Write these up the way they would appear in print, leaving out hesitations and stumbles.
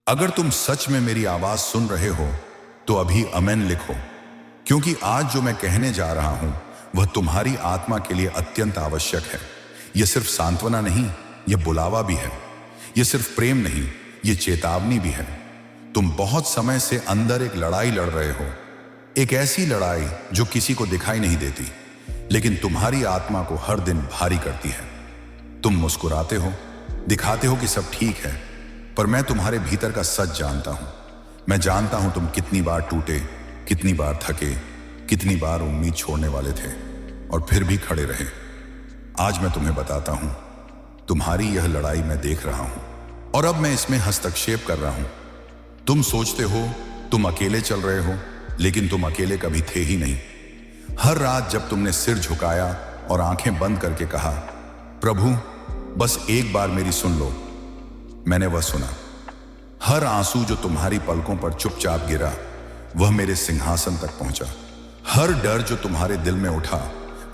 अगर तुम सच में मेरी आवाज सुन रहे हो तो अभी अमेन लिखो, क्योंकि आज जो मैं कहने जा रहा हूं वह तुम्हारी आत्मा के लिए अत्यंत आवश्यक है। यह सिर्फ सांत्वना नहीं, यह बुलावा भी है। यह सिर्फ प्रेम नहीं, यह चेतावनी भी है। तुम बहुत समय से अंदर एक लड़ाई लड़ रहे हो, एक ऐसी लड़ाई जो किसी को दिखाई नहीं देती, लेकिन तुम्हारी आत्मा को हर दिन भारी करती है। तुम मुस्कुराते हो, दिखाते हो कि सब ठीक है, पर मैं तुम्हारे भीतर का सच जानता हूं। मैं जानता हूं तुम कितनी बार टूटे, कितनी बार थके, कितनी बार उम्मीद छोड़ने वाले थे और फिर भी खड़े रहे। आज मैं तुम्हें बताता हूं, तुम्हारी यह लड़ाई मैं देख रहा हूं और अब मैं इसमें हस्तक्षेप कर रहा हूं। तुम सोचते हो तुम अकेले चल रहे हो, लेकिन तुम अकेले कभी थे ही नहीं। हर रात जब तुमने सिर झुकाया और आंखें बंद करके कहा, प्रभु बस एक बार मेरी सुन लो, मैंने वह सुना। हर आंसू जो तुम्हारी पलकों पर चुपचाप गिरा वह मेरे सिंहासन तक पहुंचा। हर डर जो तुम्हारे दिल में उठा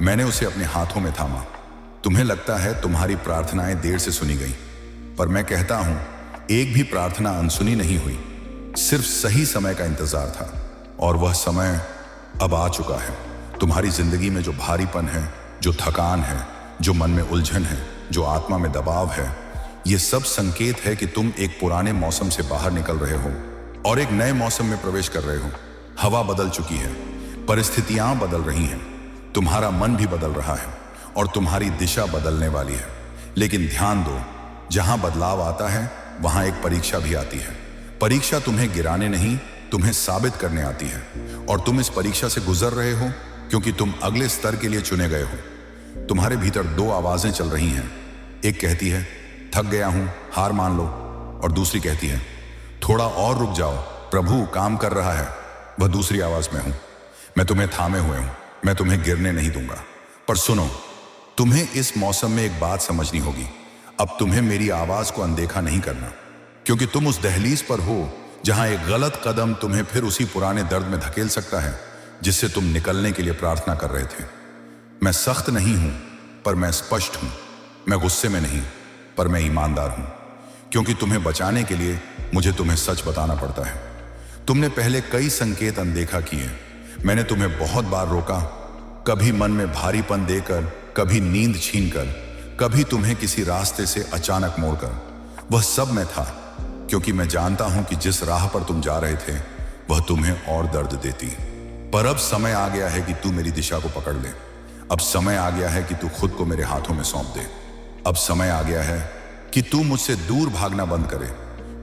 मैंने उसे अपने हाथों में थामा। तुम्हें लगता है तुम्हारी प्रार्थनाएं देर से सुनी गई, पर मैं कहता हूं एक भी प्रार्थना अनसुनी नहीं हुई। सिर्फ सही समय का इंतजार था और वह समय अब आ चुका है। तुम्हारी जिंदगी में जो भारीपन है, जो थकान है, जो मन में उलझन है, जो आत्मा में दबाव है, ये सब संकेत है कि तुम एक पुराने मौसम से बाहर निकल रहे हो और एक नए मौसम में प्रवेश कर रहे हो। हवा बदल चुकी है, परिस्थितियां बदल रही हैं, तुम्हारा मन भी बदल रहा है और तुम्हारी दिशा बदलने वाली है। लेकिन ध्यान दो, जहां बदलाव आता है वहां एक परीक्षा भी आती है। परीक्षा तुम्हें गिराने नहीं, तुम्हें साबित करने आती है और तुम इस परीक्षा से गुजर रहे हो क्योंकि तुम अगले स्तर के लिए चुने गए हो। तुम्हारे भीतर दो आवाजें चल रही हैं। एक कहती है थक गया हूं, हार मान लो, और दूसरी कहती है थोड़ा और रुक जाओ, प्रभु काम कर रहा है। वह दूसरी आवाज में हूं, मैं तुम्हें थामे हुए हूं, मैं तुम्हें गिरने नहीं दूंगा। पर सुनो, तुम्हें इस मौसम में एक बात समझनी होगी। अब तुम्हें मेरी आवाज को अनदेखा नहीं करना, क्योंकि तुम उस दहलीज पर हो जहां एक गलत कदम तुम्हें फिर उसी पुराने दर्द में धकेल सकता है जिससे तुम निकलने के लिए प्रार्थना कर रहे थे। मैं सख्त नहीं हूं, पर मैं स्पष्ट हूं। मैं गुस्से में नहीं, पर मैं ईमानदार हूं, क्योंकि तुम्हें बचाने के लिए मुझे तुम्हें सच बताना पड़ता है। तुमने पहले कई संकेत अनदेखा किए। मैंने तुम्हें बहुत बार रोका, कभी मन में भारीपन देकर, कभी नींद छीनकर, कभी तुम्हें किसी रास्ते से अचानक मोड़कर। वह सब मैं था, क्योंकि मैं जानता हूं कि जिस राह पर तुम जा रहे थे वह तुम्हें और दर्द देती। पर अब समय आ गया है कि तू मेरी दिशा को पकड़ ले। अब समय आ गया है कि तू खुद को मेरे हाथों में सौंप दे। अब समय आ गया है कि तू मुझसे दूर भागना बंद करे,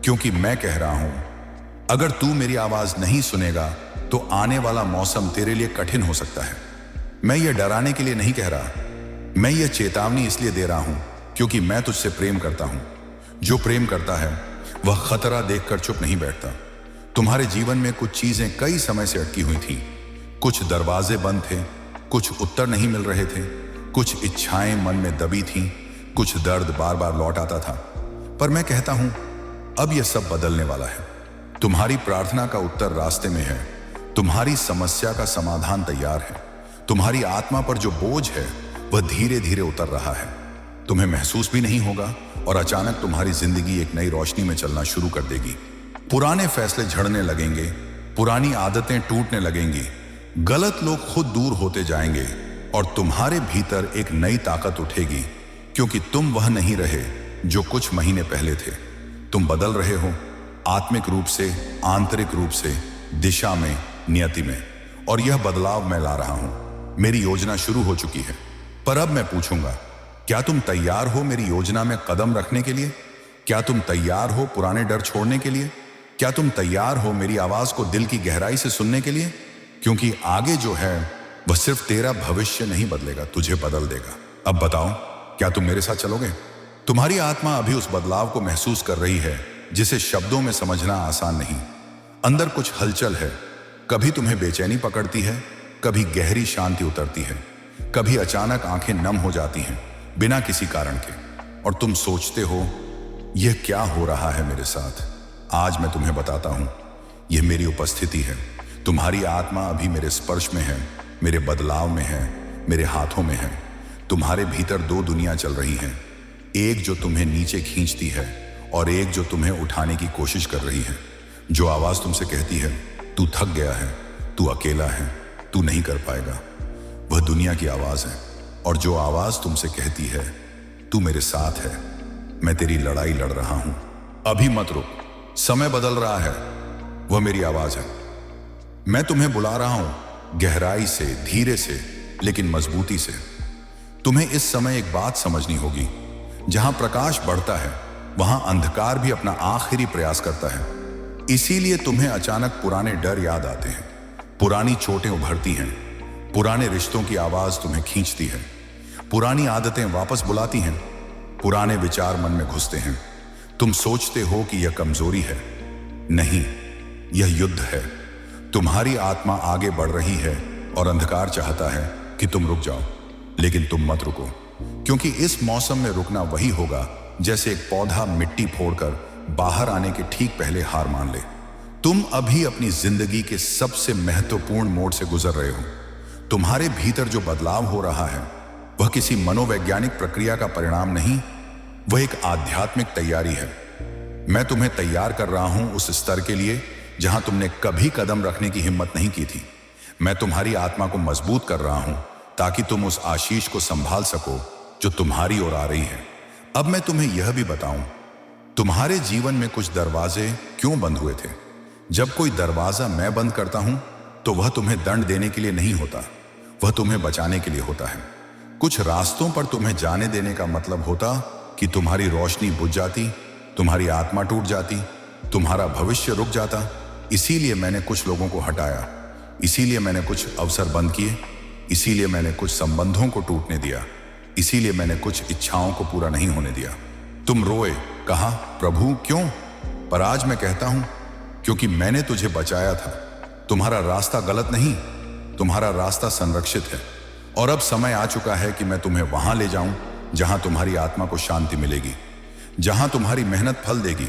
क्योंकि मैं कह रहा हूं अगर तू मेरी आवाज नहीं सुनेगा तो आने वाला मौसम तेरे लिए कठिन हो सकता है। मैं ये डराने के लिए नहीं कह रहा, मैं ये चेतावनी इसलिए दे रहा हूं क्योंकि मैं तुझसे प्रेम करता हूं। जो प्रेम करता है वह खतरा देखकर चुप नहीं बैठता। तुम्हारे जीवन में कुछ चीजें कई समय से अटकी हुई थी। कुछ दरवाजे बंद थे, कुछ उत्तर नहीं मिल रहे थे, कुछ इच्छाएं मन में दबी थीं, कुछ दर्द बार बार लौट आता था। पर मैं कहता हूं अब यह सब बदलने वाला है। तुम्हारी प्रार्थना का उत्तर रास्ते में है, तुम्हारी समस्या का समाधान तैयार है। तुम्हारी आत्मा पर जो बोझ है वह धीरे धीरे उतर रहा है। तुम्हें महसूस भी नहीं होगा और अचानक तुम्हारी जिंदगी एक नई रोशनी में चलना शुरू कर देगी। पुराने फैसले झड़ने लगेंगे, पुरानी आदतें टूटने लगेंगी, गलत लोग खुद दूर होते जाएंगे और तुम्हारे भीतर एक नई ताकत उठेगी, क्योंकि तुम वह नहीं रहे जो कुछ महीने पहले थे। तुम बदल रहे हो, आत्मिक रूप से, आंतरिक रूप से, दिशा में, नियति में, और यह बदलाव मैं ला रहा हूं। मेरी योजना शुरू हो चुकी है। पर अब मैं पूछूंगा, क्या तुम तैयार हो मेरी योजना में कदम रखने के लिए? क्या तुम तैयार हो पुराने डर छोड़ने के लिए? क्या तुम तैयार हो मेरी आवाज को दिल की गहराई से सुनने के लिए? क्योंकि आगे जो है वह सिर्फ तेरा भविष्य नहीं बदलेगा, तुझे बदल देगा। अब बताओ, क्या तुम मेरे साथ चलोगे? तुम्हारी आत्मा अभी उस बदलाव को महसूस कर रही है जिसे शब्दों में समझना आसान नहीं। अंदर कुछ हलचल है, कभी तुम्हें बेचैनी पकड़ती है, कभी गहरी शांति उतरती है, कभी अचानक आंखें नम हो जाती हैं बिना किसी कारण के, और तुम सोचते हो यह क्या हो रहा है मेरे साथ। आज मैं तुम्हें बताता हूं, यह मेरी उपस्थिति है। तुम्हारी आत्मा अभी मेरे स्पर्श में है, मेरे बदलाव में है, मेरे हाथों में है। तुम्हारे भीतर दो दुनिया चल रही हैं, एक जो तुम्हें नीचे खींचती है और एक जो तुम्हें उठाने की कोशिश कर रही है। जो आवाज तुमसे कहती है तू थक गया है, तू अकेला है, तू नहीं कर पाएगा, वह दुनिया की आवाज है। और जो आवाज तुमसे कहती है तू मेरे साथ है, मैं तेरी लड़ाई लड़ रहा हूं, अभी मत रुक, समय बदल रहा है, वह मेरी आवाज है। मैं तुम्हें बुला रहा हूं, गहराई से, धीरे से, लेकिन मजबूती से। तुम्हें इस समय एक बात समझनी होगी, जहां प्रकाश बढ़ता है वहां अंधकार भी अपना आखिरी प्रयास करता है। इसीलिए तुम्हें अचानक पुराने डर याद आते हैं, पुरानी चोटें उभरती हैं, पुराने रिश्तों की आवाज तुम्हें खींचती है, पुरानी आदतें वापस बुलाती हैं, पुराने विचार मन में घुसते हैं। तुम सोचते हो कि यह कमजोरी है, नहीं, यह युद्ध है। तुम्हारी आत्मा आगे बढ़ रही है और अंधकार चाहता है कि तुम रुक जाओ, लेकिन तुम मत रुको, क्योंकि इस मौसम में रुकना वही होगा जैसे एक पौधा मिट्टी फोड़कर बाहर आने के ठीक पहले हार मान ले। तुम अभी अपनी जिंदगी के सबसे महत्वपूर्ण मोड़ से गुजर रहे हो। तुम्हारे भीतर जो बदलाव हो रहा है वह किसी मनोवैज्ञानिक प्रक्रिया का परिणाम नहीं, वह एक आध्यात्मिक तैयारी है। मैं तुम्हें तैयार कर रहा हूं उस स्तर के लिए जहां तुमने कभी कदम रखने की हिम्मत नहीं की थी। मैं तुम्हारी आत्मा को मजबूत कर रहा हूं ताकि तुम उस आशीष को संभाल सको जो तुम्हारी ओर आ रही है। अब मैं तुम्हें यह भी बताऊं, तुम्हारे जीवन में कुछ दरवाजे क्यों बंद हुए थे। जब कोई दरवाजा मैं बंद करता हूं तो वह तुम्हें दंड देने के लिए नहीं होता, वह तुम्हें बचाने के लिए होता है। कुछ रास्तों पर तुम्हें जाने देने का मतलब होता कि तुम्हारी रोशनी बुझ जाती, तुम्हारी आत्मा टूट जाती, तुम्हारा भविष्य रुक जाता। इसीलिए मैंने कुछ लोगों को हटाया, इसीलिए मैंने कुछ अवसर बंद किए, इसीलिए मैंने कुछ संबंधों को टूटने दिया, इसीलिए मैंने कुछ इच्छाओं को पूरा नहीं होने दिया। तुम रोए, कहा प्रभु क्यों? पर आज मैं कहता हूं क्योंकि मैंने तुझे बचाया था। तुम्हारा रास्ता गलत नहीं, तुम्हारा रास्ता संरक्षित है। और अब समय आ चुका है कि मैं तुम्हें वहां ले जाऊं जहां तुम्हारी आत्मा को शांति मिलेगी, जहां तुम्हारी मेहनत फल देगी,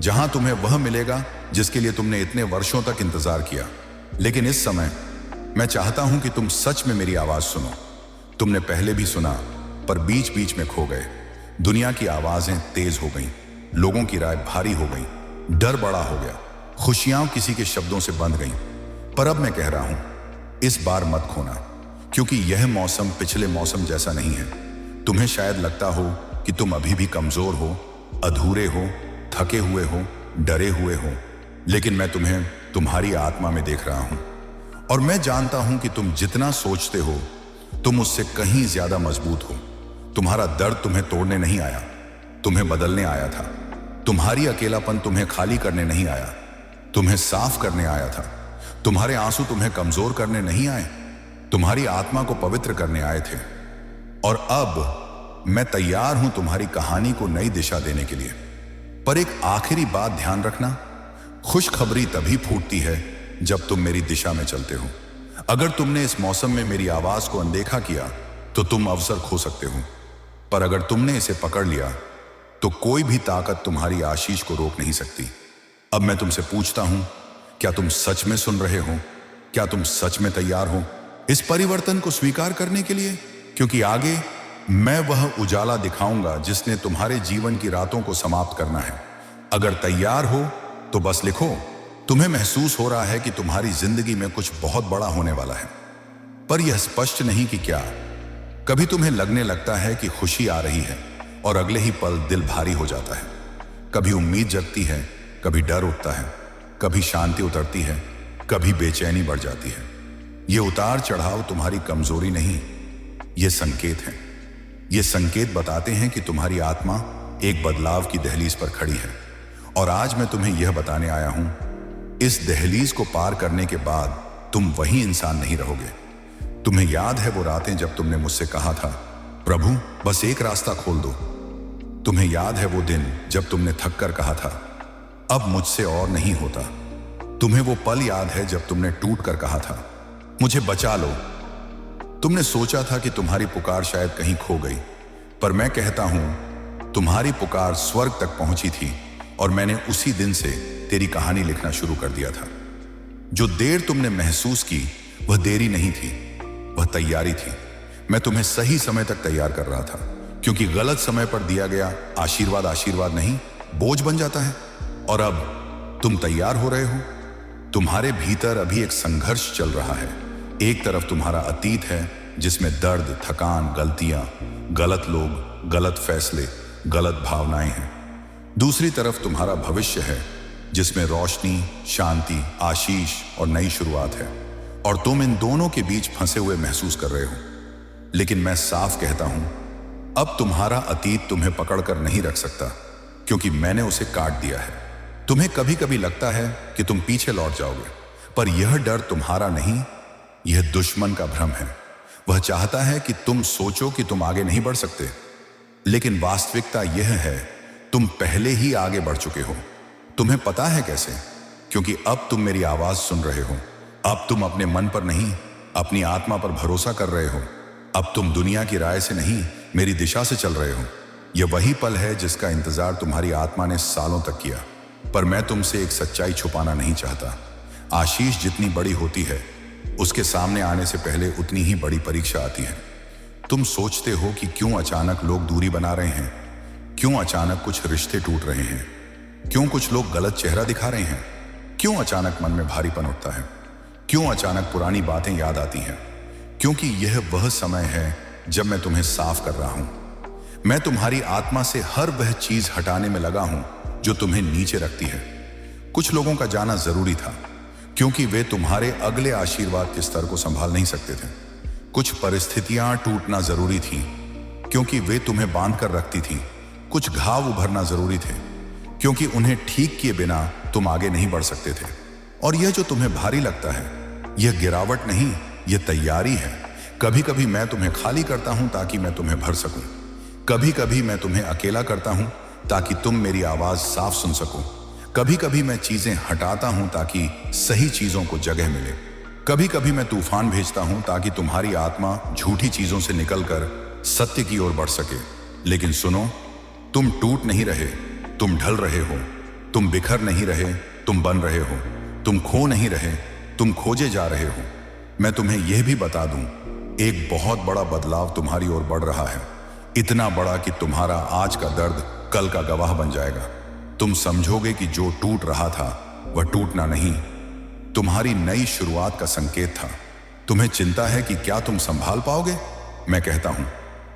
जहां तुम्हें वह मिलेगा जिसके लिए तुमने इतने वर्षों तक इंतजार किया। लेकिन इस समय मैं चाहता हूं कि तुम सच में मेरी आवाज सुनो। तुमने पहले भी सुना पर बीच बीच में खो गए। दुनिया की आवाजें तेज हो गईं, लोगों की राय भारी हो गई, डर बड़ा हो गया, खुशियां किसी के शब्दों से बंध गईं। पर अब मैं कह रहा हूं, इस बार मत खोना, क्योंकि यह मौसम पिछले मौसम जैसा नहीं है। तुम्हें शायद लगता हो कि तुम अभी भी कमजोर हो, अधूरे हो, थके हुए हो, डरे हुए हो, लेकिन मैं तुम्हें तुम्हारी आत्मा में देख रहा हूं और मैं जानता हूं कि तुम जितना सोचते हो तुम उससे कहीं ज्यादा मजबूत हो। तुम्हारा दर्द तुम्हें तोड़ने नहीं आया, तुम्हें बदलने आया था। तुम्हारी अकेलापन तुम्हें खाली करने नहीं आया, तुम्हें साफ करने आया था। तुम्हारे आंसू तुम्हें कमजोर करने नहीं आए, तुम्हारी आत्मा को पवित्र करने आए थे। और अब मैं तैयार हूं तुम्हारी कहानी को नई दिशा देने के लिए। पर एक आखिरी बात ध्यान रखना, खुशखबरी तभी फूटती है जब तुम मेरी दिशा में चलते हो। अगर तुमने इस मौसम में मेरी आवाज को अनदेखा किया तो तुम अवसर खो सकते हो, पर अगर तुमने इसे पकड़ लिया तो कोई भी ताकत तुम्हारी आशीष को रोक नहीं सकती। अब मैं तुमसे पूछता हूं, क्या तुम सच में सुन रहे हो? क्या तुम सच में तैयार हो इस परिवर्तन को स्वीकार करने के लिए? क्योंकि आगे मैं वह उजाला दिखाऊंगा जिसने तुम्हारे जीवन की रातों को समाप्त करना है। अगर तैयार हो तो बस लिखो। तुम्हें महसूस हो रहा है कि तुम्हारी जिंदगी में कुछ बहुत बड़ा होने वाला है, पर यह स्पष्ट नहीं कि क्या। कभी तुम्हें लगने लगता है कि खुशी आ रही है और अगले ही पल दिल भारी हो जाता है। कभी उम्मीद जगती है, कभी डर उठता है, कभी शांति उतरती है, कभी बेचैनी बढ़ जाती है। ये उतार चढ़ाव तुम्हारी कमजोरी नहीं, ये संकेत हैं। ये संकेत बताते हैं कि तुम्हारी आत्मा एक बदलाव की दहलीज पर खड़ी है। और आज मैं तुम्हें यह बताने आया हूं, इस दहलीज को पार करने के बाद तुम वही इंसान नहीं रहोगे। तुम्हें याद है वो रातें जब तुमने मुझसे कहा था, प्रभु बस एक रास्ता खोल दो। तुम्हें याद है वो दिन जब तुमने थक कर कहा था, अब मुझसे और नहीं होता। तुम्हें वो पल याद है जब तुमने टूट कर कहा था, मुझे बचा लो। तुमने सोचा था कि तुम्हारी पुकार शायद कहीं खो गई, पर मैं कहता हूं तुम्हारी पुकार स्वर्ग तक पहुंची थी और मैंने उसी दिन से तेरी कहानी लिखना शुरू कर दिया था। जो देर तुमने महसूस की वह देरी नहीं थी, वह तैयारी थी। मैं तुम्हें सही समय तक तैयार कर रहा था, क्योंकि गलत समय पर दिया गया आशीर्वाद आशीर्वाद नहीं, बोझ बन जाता है। और अब तुम तैयार हो रहे हो। तुम्हारे भीतर अभी एक संघर्ष चल रहा है। एक तरफ तुम्हारा अतीत है जिसमें दर्द, थकान, गलतियां, गलत लोग, गलत फैसले, गलत भावनाएं हैं। दूसरी तरफ तुम्हारा भविष्य है जिसमें रोशनी, शांति, आशीष और नई शुरुआत है। और तुम इन दोनों के बीच फंसे हुए महसूस कर रहे हो। लेकिन मैं साफ कहता हूं, अब तुम्हारा अतीत तुम्हें पकड़कर नहीं रख सकता, क्योंकि मैंने उसे काट दिया है। तुम्हें कभी कभी लगता है कि तुम पीछे लौट जाओगे, पर यह डर तुम्हारा नहीं, यह दुश्मन का भ्रम है। वह चाहता है कि तुम सोचो कि तुम आगे नहीं बढ़ सकते, लेकिन वास्तविकता यह है तुम पहले ही आगे बढ़ चुके हो। तुम्हें पता है कैसे? क्योंकि अब तुम मेरी आवाज सुन रहे हो। अब तुम अपने मन पर नहीं, अपनी आत्मा पर भरोसा कर रहे हो। अब तुम दुनिया की राय से नहीं, मेरी दिशा से चल रहे हो। यह वही पल है जिसका इंतजार तुम्हारी आत्मा ने सालों तक किया। पर मैं तुमसे एक सच्चाई छुपाना नहीं चाहता। आशीष जितनी बड़ी होती है, उसके सामने आने से पहले उतनी ही बड़ी परीक्षा आती है। तुम सोचते हो कि क्यों अचानक लोग दूरी बना रहे हैं, क्यों अचानक कुछ रिश्ते टूट रहे हैं, क्यों कुछ लोग गलत चेहरा दिखा रहे हैं, क्यों अचानक मन में भारीपन उठता है, क्यों अचानक पुरानी बातें याद आती हैं। क्योंकि यह वह समय है जब मैं तुम्हें साफ कर रहा हूं। मैं तुम्हारी आत्मा से हर वह चीज हटाने में लगा हूं जो तुम्हें नीचे रखती है। कुछ लोगों का जाना जरूरी था, क्योंकि वे तुम्हारे अगले आशीर्वाद के स्तर को संभाल नहीं सकते थे। कुछ परिस्थितियां टूटना जरूरी थी, क्योंकि वे तुम्हें बांध कर रखती थीं। कुछ घाव उभरना जरूरी थे, क्योंकि उन्हें ठीक किए बिना तुम आगे नहीं बढ़ सकते थे। और यह जो तुम्हें भारी लगता है, यह गिरावट नहीं, यह तैयारी है। कभी कभी मैं तुम्हें खाली करता हूं ताकि मैं तुम्हें भर सकूं। कभी कभी मैं तुम्हें अकेला करता हूं ताकि तुम मेरी आवाज साफ सुन सको। कभी कभी मैं चीजें हटाता हूं ताकि सही चीजों को जगह मिले। कभी कभी मैं तूफान भेजता हूं ताकि तुम्हारी आत्मा झूठी चीजों से निकलकर सत्य की ओर बढ़ सके। लेकिन सुनो, तुम टूट नहीं रहे, तुम ढल रहे हो। तुम बिखर नहीं रहे, तुम बन रहे हो। तुम खो नहीं रहे, तुम खोजे जा रहे हो। मैं तुम्हें यह भी बता दूं, एक बहुत बड़ा बदलाव तुम्हारी ओर बढ़ रहा है। इतना बड़ा कि तुम्हारा आज का दर्द कल का गवाह बन जाएगा। तुम समझोगे कि जो टूट रहा था वह टूटना नहीं, तुम्हारी नई शुरुआत का संकेत था। तुम्हें चिंता है कि क्या तुम संभाल पाओगे? मैं कहता हूं,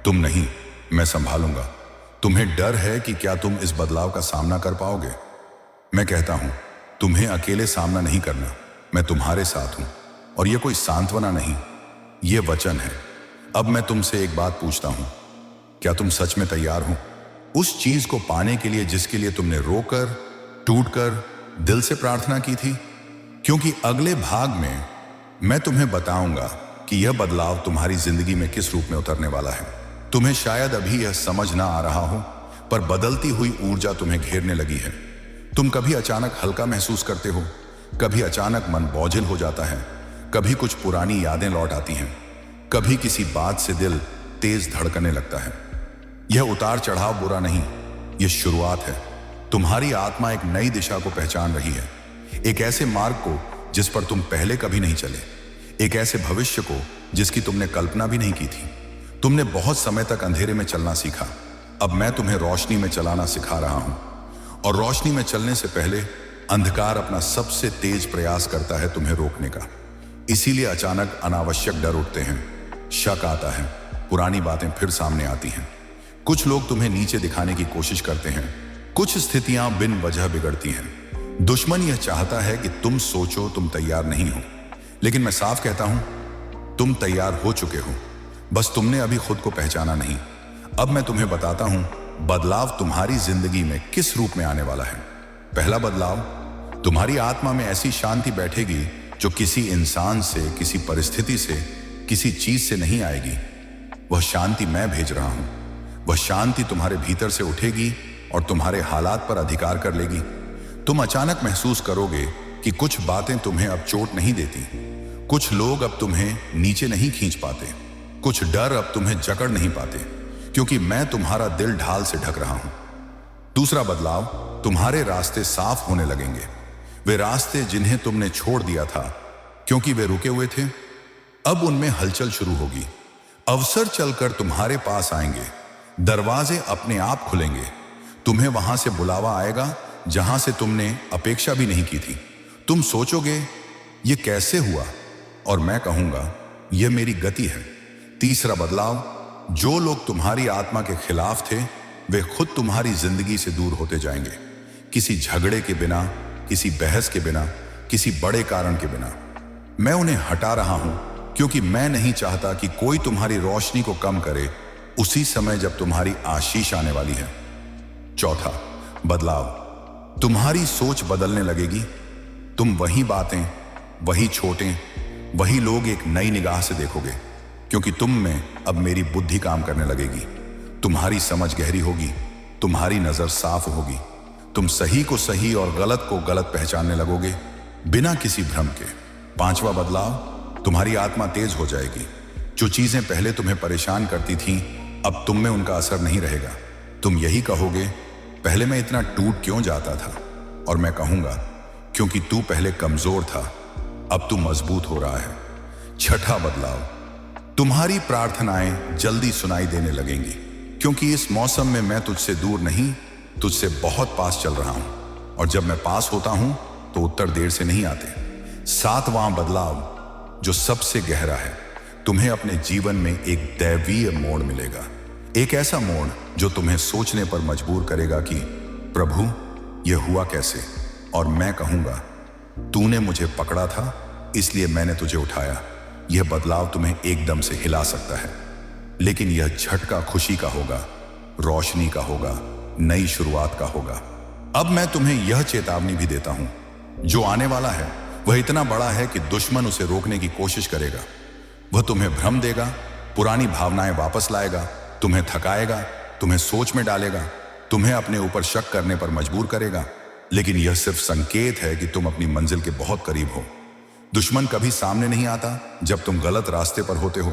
तुम नहीं, मैं संभालूंगा। तुम्हें डर है कि क्या तुम इस बदलाव का सामना कर पाओगे? मैं कहता हूं, तुम्हें अकेले सामना नहीं करना, मैं तुम्हारे साथ हूं। और यह कोई सांत्वना नहीं, यह वचन है। अब मैं तुमसे एक बात पूछता हूं, क्या तुम सच में तैयार हो उस चीज को पाने के लिए जिसके लिए तुमने रोकर, टूटकर, दिल से प्रार्थना की थी? क्योंकि अगले भाग में मैं तुम्हें बताऊंगा कि यह बदलाव तुम्हारी जिंदगी में किस रूप में उतरने वाला है। तुम्हें शायद अभी यह समझ ना आ रहा हो, पर बदलती हुई ऊर्जा तुम्हें घेरने लगी है। तुम कभी अचानक हल्का महसूस करते हो, कभी अचानक मन बोझिल हो जाता है, कभी कुछ पुरानी यादें लौट आती हैं, कभी किसी बात से दिल तेज धड़कने लगता है। यह उतार चढ़ाव बुरा नहीं, यह शुरुआत है। तुम्हारी आत्मा एक नई दिशा को पहचान रही है, एक ऐसे मार्ग को जिस पर तुम पहले कभी नहीं चले, एक ऐसे भविष्य को जिसकी तुमने कल्पना भी नहीं की थी। तुमने बहुत समय तक अंधेरे में चलना सीखा, अब मैं तुम्हें रोशनी में चलाना सिखा रहा हूं। और रोशनी में चलने से पहले अंधकार अपना सबसे तेज प्रयास करता है तुम्हें रोकने का। इसीलिए अचानक अनावश्यक डर उठते हैं, शक आता है, पुरानी बातें फिर सामने आती हैं। कुछ लोग तुम्हें नीचे दिखाने की कोशिश करते हैं, कुछ स्थितियां बिन वजह बिगड़ती हैं। दुश्मन यह चाहता है कि तुम सोचो तुम तैयार नहीं हो, लेकिन मैं साफ कहता हूं, तुम तैयार हो चुके हो, बस तुमने अभी खुद को पहचाना नहीं। अब मैं तुम्हें बताता हूं बदलाव तुम्हारी जिंदगी में किस रूप में आने वाला है। पहला बदलाव, तुम्हारी आत्मा में ऐसी शांति बैठेगी जो किसी इंसान से, किसी परिस्थिति से, किसी चीज से नहीं आएगी। वह शांति मैं भेज रहा हूं। वह शांति तुम्हारे भीतर से उठेगी और तुम्हारे हालात पर अधिकार कर लेगी। तुम अचानक महसूस करोगे कि कुछ बातें तुम्हें अब चोट नहीं देती, कुछ लोग अब तुम्हें नीचे नहीं खींच पाते, कुछ डर अब तुम्हें जकड़ नहीं पाते, क्योंकि मैं तुम्हारा दिल ढाल से ढक रहा हूं। दूसरा बदलाव, तुम्हारे रास्ते साफ होने लगेंगे। वे रास्ते जिन्हें तुमने छोड़ दिया था क्योंकि वे रुके हुए थे, अब उनमें हलचल शुरू होगी। अवसर चलकर तुम्हारे पास आएंगे, दरवाजे अपने आप खुलेंगे। तुम्हें वहां से बुलावा आएगा जहां से तुमने अपेक्षा भी नहीं की थी। तुम सोचोगे ये कैसे हुआ, और मैं कहूंगा यह मेरी गति है। तीसरा बदलाव, जो लोग तुम्हारी आत्मा के खिलाफ थे वे खुद तुम्हारी जिंदगी से दूर होते जाएंगे, किसी झगड़े के बिना, किसी बहस के बिना, किसी बड़े कारण के बिना। मैं उन्हें हटा रहा हूं क्योंकि मैं नहीं चाहता कि कोई तुम्हारी रोशनी को कम करे उसी समय जब तुम्हारी आशीष आने वाली है। चौथा बदलाव, तुम्हारी सोच बदलने लगेगी। तुम वही बातें, वही छोटे, वही लोग एक नई निगाह से देखोगे, क्योंकि तुम में अब मेरी बुद्धि काम करने लगेगी। तुम्हारी समझ गहरी होगी, तुम्हारी नजर साफ होगी। तुम सही को सही और गलत को गलत पहचानने लगोगे बिना किसी भ्रम के। पांचवा बदलाव, तुम्हारी आत्मा तेज हो जाएगी। जो चीजें पहले तुम्हें परेशान करती थीं, अब तुम में उनका असर नहीं रहेगा। तुम यही कहोगे, पहले मैं इतना टूट क्यों जाता था, और मैं कहूंगा क्योंकि तू पहले कमजोर था, अब तू मजबूत हो रहा है। छठा बदलाव, तुम्हारी प्रार्थनाएं जल्दी सुनाई देने लगेंगी, क्योंकि इस मौसम में मैं तुझसे दूर नहीं, तुझसे बहुत पास चल रहा हूं, और जब मैं पास होता हूं तो उत्तर देर से नहीं आते। सातवां बदलाव, जो सबसे गहरा है, तुम्हें अपने जीवन में एक दैवीय मोड़ मिलेगा। एक ऐसा मोड़ जो तुम्हें सोचने पर मजबूर करेगा कि प्रभु यह हुआ कैसे, और मैं कहूंगा तूने मुझे पकड़ा था इसलिए मैंने तुझे उठाया। यह बदलाव तुम्हें एकदम से हिला सकता है, लेकिन यह झटका खुशी का होगा, रोशनी का होगा, नई शुरुआत का होगा। अब मैं तुम्हें यह चेतावनी भी देता हूं, जो आने वाला है वह इतना बड़ा है कि दुश्मन उसे रोकने की कोशिश करेगा। वह तुम्हें भ्रम देगा, पुरानी भावनाएं वापस लाएगा, तुम्हें थकाएगा, तुम्हें सोच में डालेगा, तुम्हें अपने ऊपर शक करने पर मजबूर करेगा। लेकिन यह सिर्फ संकेत है कि तुम अपनी मंजिल के बहुत करीब हो। दुश्मन कभी सामने नहीं आता जब तुम गलत रास्ते पर होते हो,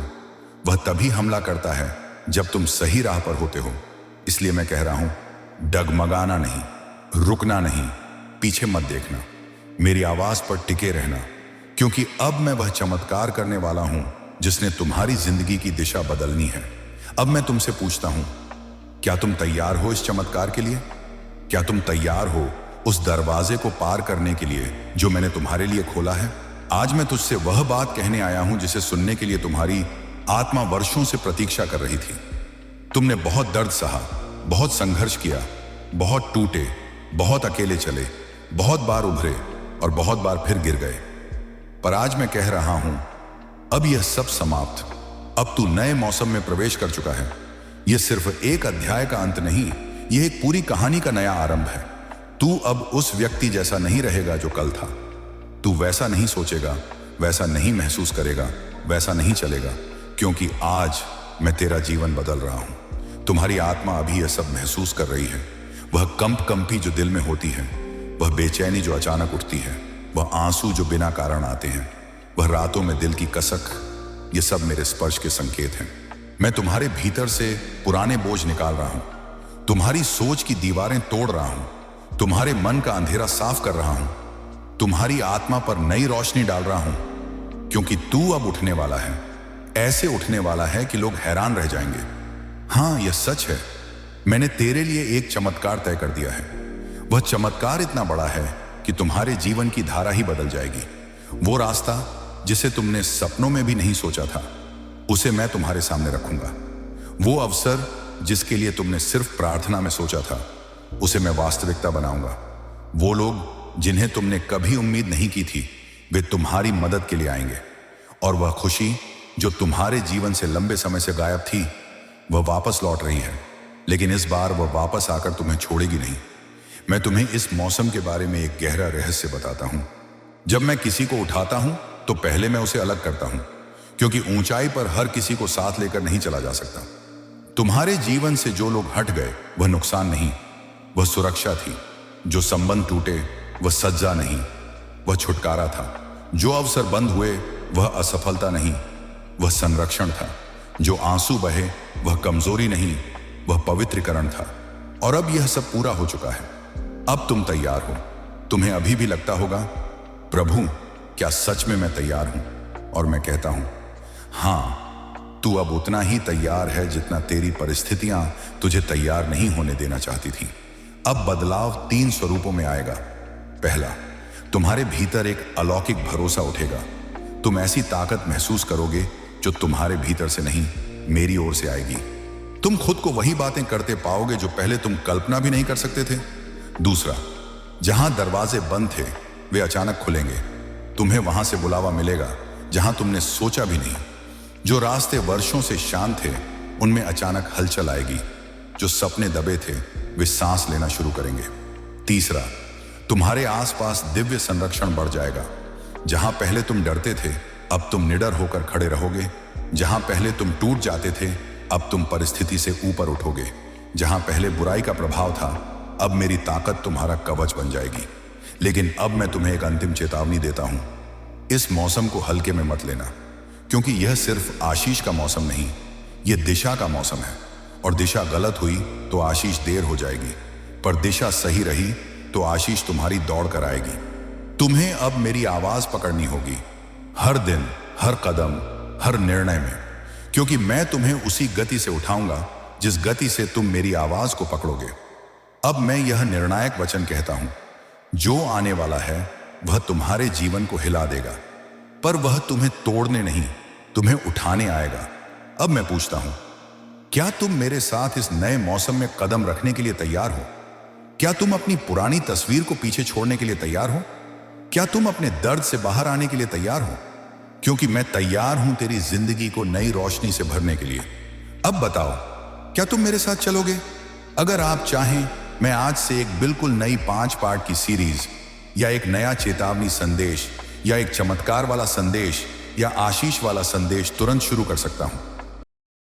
वह तभी हमला करता है जब तुम सही राह पर होते हो। इसलिए मैं कह रहा हूं, डगमगाना नहीं, रुकना नहीं, पीछे मत देखना, मेरी आवाज पर टिके रहना, क्योंकि अब मैं वह चमत्कार करने वाला हूं जिसने तुम्हारी जिंदगी की दिशा बदलनी है। अब मैं तुमसे पूछता हूं, क्या तुम तैयार हो इस चमत्कार के लिए? क्या तुम तैयार हो उस दरवाजे को पार करने के लिए जो मैंने तुम्हारे लिए खोला है? आज मैं तुझसे वह बात कहने आया हूं जिसे सुनने के लिए तुम्हारी आत्मा वर्षों से प्रतीक्षा कर रही थी। तुमने बहुत दर्द सहा, बहुत संघर्ष किया, बहुत टूटे, बहुत अकेले चले, बहुत बार उभरे और बहुत बार फिर गिर गए। पर आज मैं कह रहा हूं, अब यह सब समाप्त। अब तू नए मौसम में प्रवेश कर चुका है। यह सिर्फ एक अध्याय का अंत नहीं, यह एक पूरी कहानी का नया आरंभ है। तू अब उस व्यक्ति जैसा नहीं रहेगा जो कल था। तू वैसा नहीं सोचेगा, वैसा नहीं महसूस करेगा, वैसा नहीं चलेगा, क्योंकि आज मैं तेरा जीवन बदल रहा हूं। तुम्हारी आत्मा अभी यह सब महसूस कर रही है। वह कंपी जो दिल में होती है, वह बेचैनी जो अचानक उठती है, वह आंसू जो बिना कारण आते हैं, वह रातों में दिल की कसक, ये सब मेरे स्पर्श के संकेत हैं। मैं तुम्हारे भीतर से पुराने बोझ निकाल रहा हूं, तुम्हारी सोच की दीवारें तोड़ रहा हूं, तुम्हारे मन का अंधेरा साफ कर रहा हूं, तुम्हारी आत्मा पर नई रोशनी डाल रहा हूं, क्योंकि तू अब उठने वाला है। ऐसे उठने वाला है कि लोग हैरान रह जाएंगे। हां, यह सच है, मैंने तेरे लिए एक चमत्कार तय कर दिया है। वह चमत्कार इतना बड़ा है कि तुम्हारे जीवन की धारा ही बदल जाएगी। वो रास्ता जिसे तुमने सपनों में भी नहीं सोचा था, उसे मैं तुम्हारे सामने रखूंगा। वो अवसर जिसके लिए तुमने सिर्फ प्रार्थना में सोचा था, उसे मैं वास्तविकता बनाऊंगा। वो लोग जिन्हें तुमने कभी उम्मीद नहीं की थी, वे तुम्हारी मदद के लिए आएंगे। और वह खुशी जो तुम्हारे जीवन से लंबे समय से गायब थी, वह वापस लौट रही है। लेकिन इस बार वह वापस आकर तुम्हें छोड़ेगी नहीं। मैं तुम्हें इस मौसम के बारे में एक गहरा रहस्य बताता हूं। जब मैं किसी को उठाता हूं तो पहले मैं उसे अलग करता हूं, क्योंकि ऊंचाई पर हर किसी को साथ लेकर नहीं चला जा सकता। तुम्हारे जीवन से जो लोग हट गए वह नुकसान नहीं, वह सुरक्षा थी। जो संबंध टूटे वह सज्जा नहीं, वह छुटकारा था। जो अवसर बंद हुए वह असफलता नहीं, वह संरक्षण था। जो आंसू बहे वह कमजोरी नहीं, वह पवित्रीकरण था। और अब यह सब पूरा हो चुका है। अब तुम तैयार हो। तुम्हें अभी भी लगता होगा, प्रभु क्या सच में मैं तैयार हूं? और मैं कहता हूं, हां, तू अब उतना ही तैयार है जितना तेरी परिस्थितियां तुझे तैयार नहीं होने देना चाहती थी। अब बदलाव 3 स्वरूपों में आएगा। पहला, तुम्हारे भीतर एक अलौकिक भरोसा उठेगा। तुम ऐसी ताकत महसूस करोगे जो तुम्हारे भीतर से नहीं, मेरी ओर से आएगी। तुम खुद को वही बातें करते पाओगे जो पहले तुम कल्पना भी नहीं कर सकते थे। दूसरा, जहां दरवाजे बंद थे वे अचानक खुलेंगे। तुम्हें वहां से बुलावा मिलेगा जहां तुमने सोचा भी नहीं। जो रास्ते वर्षों से शांत थे उनमें अचानक हलचल आएगी। जो सपने दबे थे वे सांस लेना शुरू करेंगे। तीसरा, तुम्हारे आसपास दिव्य संरक्षण बढ़ जाएगा। जहां पहले तुम डरते थे अब तुम निडर होकर खड़े रहोगे। जहां पहले तुम टूट जाते थे अब तुम परिस्थिति से ऊपर उठोगे। जहां पहले बुराई का प्रभाव था अब मेरी ताकत तुम्हारा कवच बन जाएगी। लेकिन अब मैं तुम्हें एक अंतिम चेतावनी देता हूं, इस मौसम को हल्के में मत लेना, क्योंकि यह सिर्फ आशीष का मौसम नहीं, यह दिशा का मौसम है। और दिशा गलत हुई तो आशीष देर हो जाएगी, पर दिशा सही रही तो आशीष तुम्हारी दौड़ कर आएगी। तुम्हें अब मेरी आवाज पकड़नी होगी, हर दिन, हर कदम, हर निर्णय में, क्योंकि मैं तुम्हें उसी गति से उठाऊंगा जिस गति से तुम मेरी आवाज को पकड़ोगे। अब मैं यह निर्णायक वचन कहता हूं, जो आने वाला है वह तुम्हारे जीवन को हिला देगा, पर वह तुम्हें तोड़ने नहीं, तुम्हें उठाने आएगा। अब मैं पूछता हूं, क्या तुम मेरे साथ इस नए मौसम में कदम रखने के लिए तैयार हो? क्या तुम अपनी पुरानी तस्वीर को पीछे छोड़ने के लिए तैयार हो? क्या तुम अपने दर्द से बाहर आने के लिए तैयार हो? क्योंकि मैं तैयार हूं तेरी जिंदगी को नई रोशनी से भरने के लिए। अब बताओ, क्या तुम मेरे साथ चलोगे? अगर आप चाहें, मैं आज से एक बिल्कुल नई 5 पार्ट की सीरीज या एक नया चेतावनी संदेश या एक चमत्कार वाला संदेश या आशीष वाला संदेश तुरंत शुरू कर सकता हूं।